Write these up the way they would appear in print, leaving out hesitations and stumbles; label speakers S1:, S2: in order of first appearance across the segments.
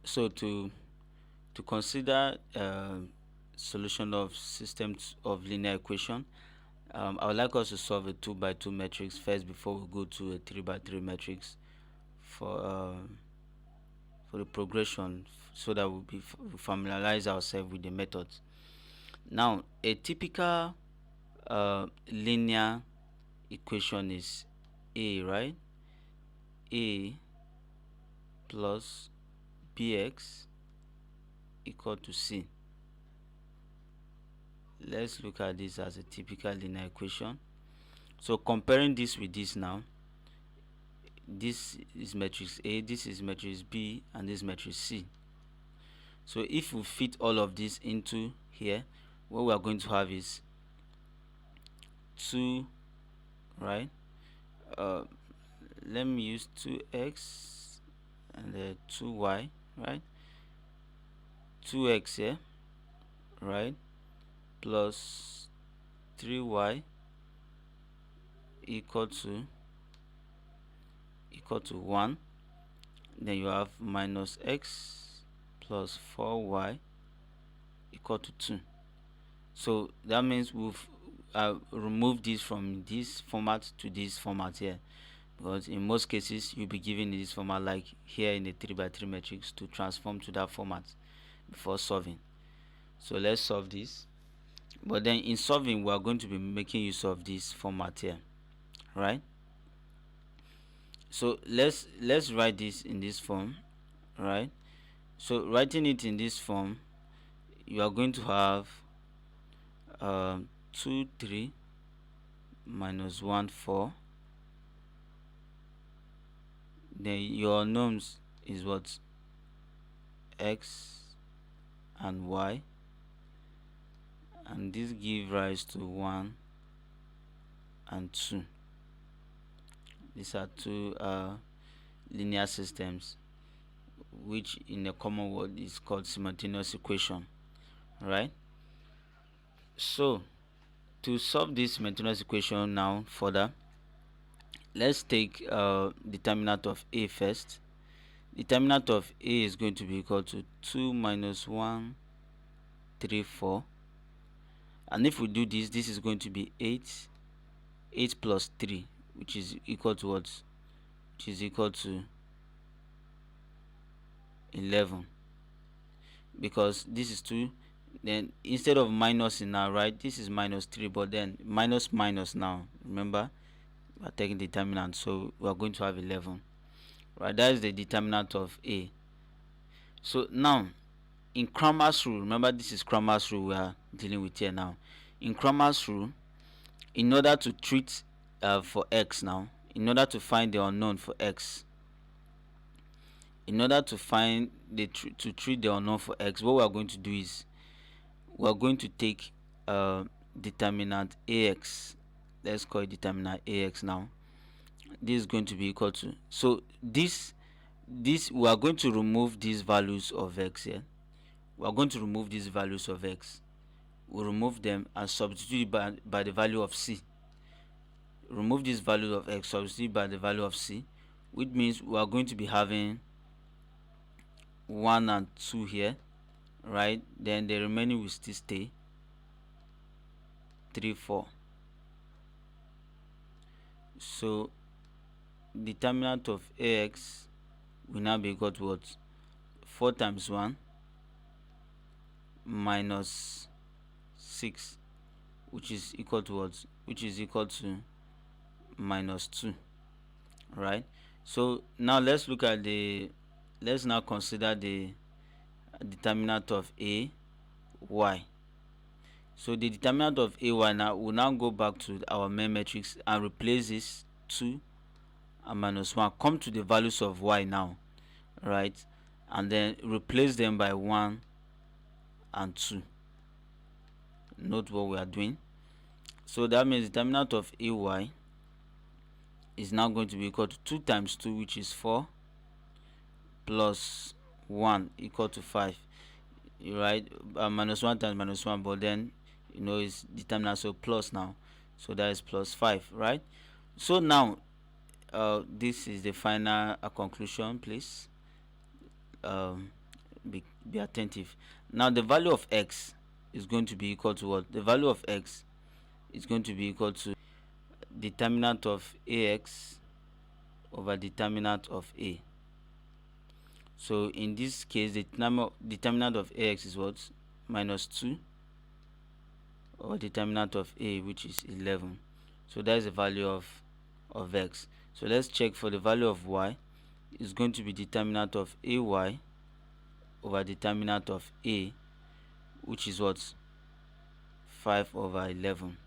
S1: So to consider solution of systems of linear equation, I would like us to solve a 2 by 2 matrix first before we go to a 3 by 3 matrix for the progression, so that we familiarize ourselves with the methods. Now, a typical linear equation is A, right? A plus bx equal to c. Let's look at this as a typical linear equation. So comparing this with this now, this is matrix A, this is matrix B, and this matrix C. So if we fit all of this into here, what we are going to have is 2, right? Let me use 2x and 2y, right? 2x here, right, plus 3y equal to 1. Then you have minus x plus 4y equal to 2. So that means we've removed this from this format to this format here, because in most cases you'll be given this format, like here in the 3 by 3 matrix, to transform to that format before solving. So let's solve this. But then in solving, we are going to be making use of this format here, right? So let's write this in this form, right? So writing it in this form, you are going to have 2 3 minus 1 4. Then your unknowns is what? X and y, and this give rise to 1 and 2. These are two linear systems, which in a common word is called simultaneous equation, right? So to solve this simultaneous equation now further, let's take determinant of A first. Determinant of A is going to be equal to 2 minus 1 3 4, and if we do this, this is going to be 8 plus 3, which is equal to what? Which is equal to 11, because this is 2. Then instead of minus in now, right, this is minus 3, but then minus minus now, remember, we are taking determinant, so we are going to have 11, right? That is the determinant of A. So now in Cramer's rule, remember this is Cramer's rule we are dealing with here now. In Cramer's rule, in order to treat for x now, in order to find the unknown for x, in order to find to treat the unknown for x, what we are going to do is we are going to take determinant ax. Let's call it determinant ax now. This is going to be equal to, so this we are going to remove these values of x here. We are going to remove these values of x. We'll remove them and substitute by the value of c. Remove this value of x, substitute by the value of c, which means we are going to be having 1 and 2 here, right? Then the remaining will still stay 3 4. So determinant of ax will now be equal to what? 4 times 1 minus 6, which is equal to what? Which is equal to minus 2, right? So now let's look at let's now consider the determinant of a y. So the determinant of a y now will now go back to our main matrix and replace this 2 and minus 1. Come to the values of y now, right? And then replace them by 1 and 2. Note what we are doing. So that means determinant of ay is now going to be equal to 2 times 2, which is 4, plus 1 equal to 5, right? Minus 1 times minus 1, but then it's determinant, so plus now, so that is plus 5, right? So now this is the final conclusion, please. be attentive. Now the value of x is going to be equal to what? The value of x is going to be equal to determinant of ax over determinant of a. So in this case, the determinant of ax is what? Minus 2 over determinant of a, which is 11. So that is the value of x. So let's check for the value of y. It's going to be determinant of ay over determinant of a, which is what? 5 over 11.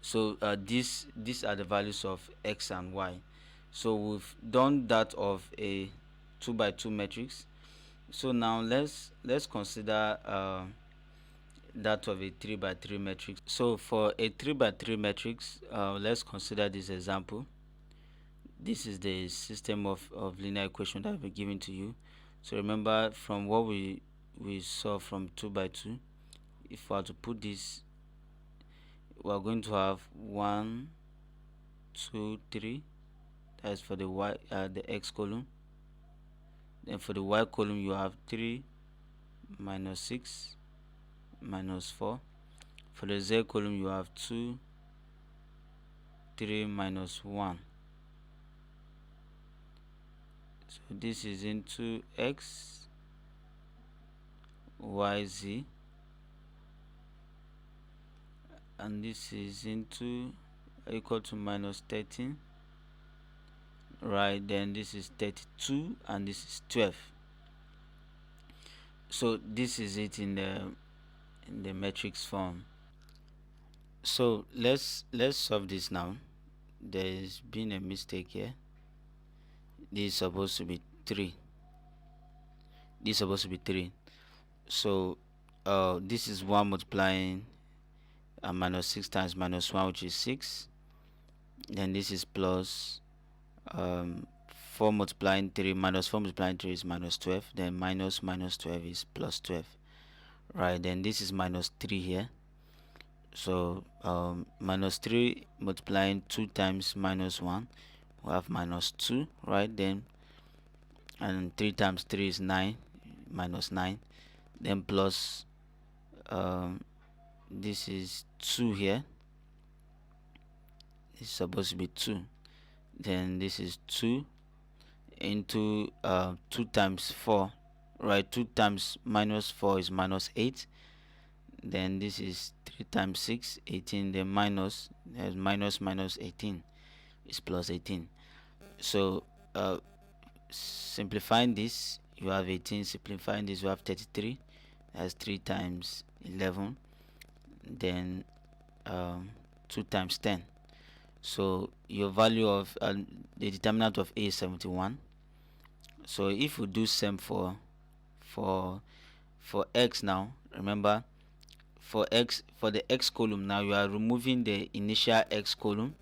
S1: So these are the values of x and y. So we've done that of a 2 by 2 matrix. So now let's consider that of a 3 by 3 matrix. So for a 3 by 3 matrix, let's consider this example. This is the system of linear equation that I've been giving to you. So remember, from what we saw from 2 by 2, if we are to put this, we are going to have 1 2 3. That's for the y, the x column. Then for the y column, you have 3 minus 6 minus 4. For the z column, you have 2 3 minus 1. So this is into x y z, and this is into equal to minus 13, right? Then this is 32 and this is 12. So this is it in the matrix form. So let's solve this now. There's been a mistake here. This is supposed to be 3. This is supposed to be 3. So this is 1 multiplying minus 6 times minus 1, which is 6. Then this is plus 4 multiplying 3, minus 4 multiplying 3 is minus 12. Then minus 12 is plus 12. Right, then this is minus 3 here. So minus 3 multiplying 2 times minus 1, we have minus 2, right? Then and 3 times 3 is 9, minus 9. Then plus this is 2 here. It's supposed to be 2. Then this is 2 into 2 times 4, right? 2 times minus 4 is minus 8. Then this is 3 times 6, 18. Then minus, there's minus 18 is plus 18. So simplifying this, you have 18. Simplifying this, you have 33. That's 3 times 11. Then 2 times 10. So your value of the determinant of a is 71. So if we do same for x now, remember, for the x column, now you are removing the initial x column.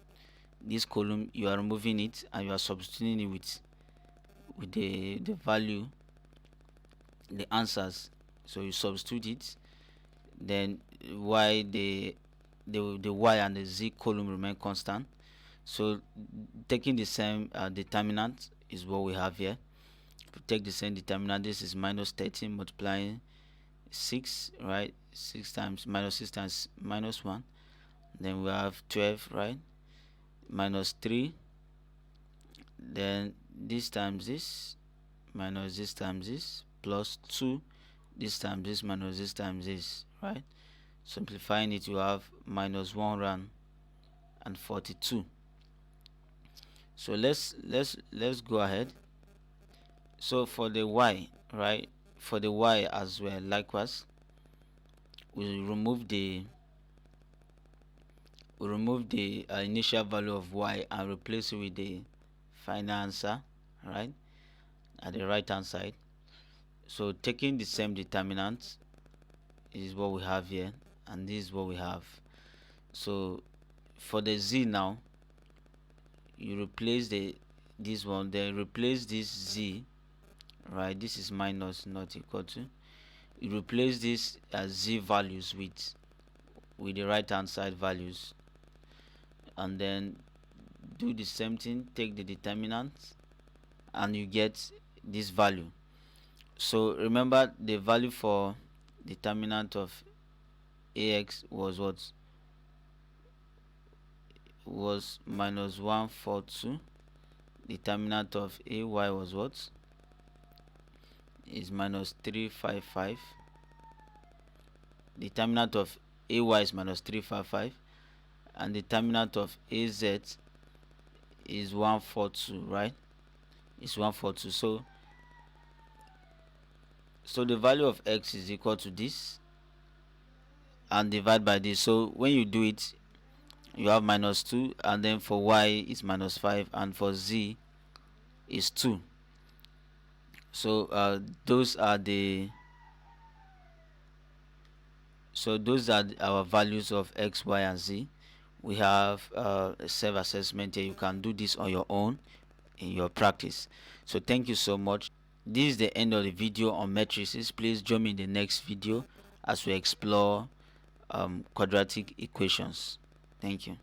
S1: This column, you are removing it and you are substituting it with the value, the answers. So you substitute it, then y, the y and the z column remain constant. So taking the same determinant is what we have here. If we take the same determinant, this is minus 13 multiplying 6, right? 6 times minus 1. Then we have 12, right? Minus 3. Then this times this, minus this times this, plus 2. This times this, minus this times this, right? Simplifying it, you have minus 142. So let's go ahead. So for the y, right? For the y as well, likewise, we remove the initial value of y and replace it with the final answer, right, at the right hand side. So taking the same determinant is what we have here, and this is what we have. So for the z now, you replace this one, then replace this z, right? This is minus, not equal to. You replace this as z values with the right hand side values, and then do the same thing. Take the determinant and you get this value. So remember the value for determinant of ax was what? Was minus 142. Determinant of ay was what? Is minus 355. Determinant of ay is minus 355, and determinant of az is 142, right? It's 142. So the value of x is equal to this, and divide by this. So when you do it, you have minus 2, and then for y is minus 5, and for z is 2. So those are our values of x, y, and z. We have a self-assessment here. You can do this on your own in your practice. So thank you so much. This is the end of the video on matrices. Please join me in the next video as we explore quadratic equations. Thank you.